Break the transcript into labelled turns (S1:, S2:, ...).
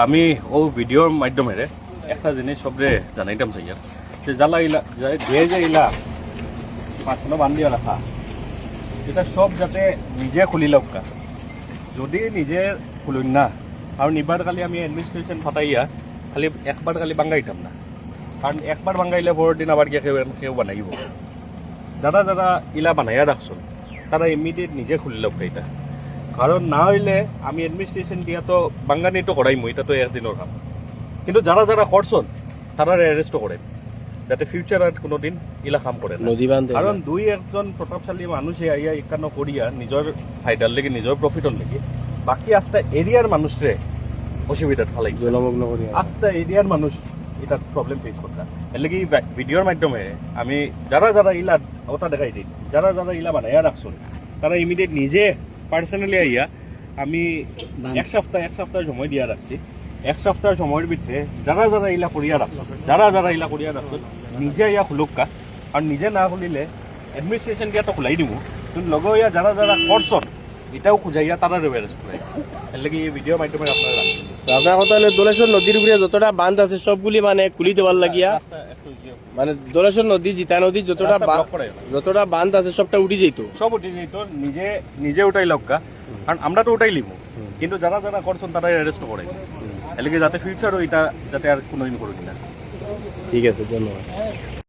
S1: আমি ও ভিডিওর মাধ্যমে একটা জিনিস সবরে জানাইতাম চাই আর যে জ্বালা ইলা যে ইলা মাছগুলো বান্ধিয়া রাখা এটা সব যাতে নিজে খুলি লওকা যদি নিজে খুলুন না আর নিবার খালি আমি এডমিনিস্ট্রেশন ফাটাইয়া খালি একবার খালি বাঙ্গাইতাম না কারণ একবার বাঙ্গাইলে পরের দিন আবার গিয়ে কেউ বানাইব যারা যারা ইলা বানাইয়া রাখছেন তারা ইমিডিয়েট নিজে খুলি লওকা এটা কারণ না হইলে আমি এডমিনিস্ট্রেশন দিয়া তো বাঙ্গানি তো করাইমু এটা তো একদিনের কাম কিন্তু যারা যারা করছেন তারা অ্যারেস্টও করেন যাতে ফিউচার আর কোনোদিন ইলা কাম করে না কারণ দুই একজন প্রতাপশালী মানুষে আইয়া একান্ন করিয়া নিজের ফায়দার লেগে নিজের প্রফিটর লেগে বাকি আস্তা এরিয়ার মানুষরে অসুবিধাত ফেলাই
S2: জলমগ্ন করি
S1: আস্তা এরিয়ার মানুষ এটা প্রবলেম ফেস করতা এর লেগে ভিডিওর মাধ্যমে আমি যারা যারা ইলা ওটা দেখাই দিই যারা যারা ইলা বানাইয়া রাখছেন তারা ইমিডিয়েট নিজে পার্সোনালি আইয়া আমি এক সপ্তাহ সময় দিয়া রাখছি এক সপ্তাহ সময়ের ভিতরে যারা যারা ইলা করিয়া রাখছেন নিজে ইয়া খুলুকা আর নিজে না খুলিলে এডমিনিস্ট্রেশন দিয়া তো খুলাই দিব কিন্তু লগে ইয়া যারা যারা করছেন এটাও খুঁজাইয়া তারা অ্যারেস্ট করে এর লাগে এই ভিডিওর মাধ্যমে আপনারা
S2: আপনার কথা হলো দোলেশ্বর নদীর উপরে যতটা বাঁধ আছে সবগুলি মানে খুলি দেওয়ার লাগিয়া মানে দোলেশ্বর নদী জিতা নদী যতটা বাঁধ আছে সবটা উঠি যেত
S1: সব উঠে যেত নিজে উঠাই লগ্গা কারণ আমরা তো উঠাই লিমু কিন্তু যারা যারা করছেন তারা অ্যারেস্ট করে এলাকি যাতে ফিউচারও এটা যাতে আর কোনোদিন করুক না
S2: ঠিক আছে ধন্যবাদ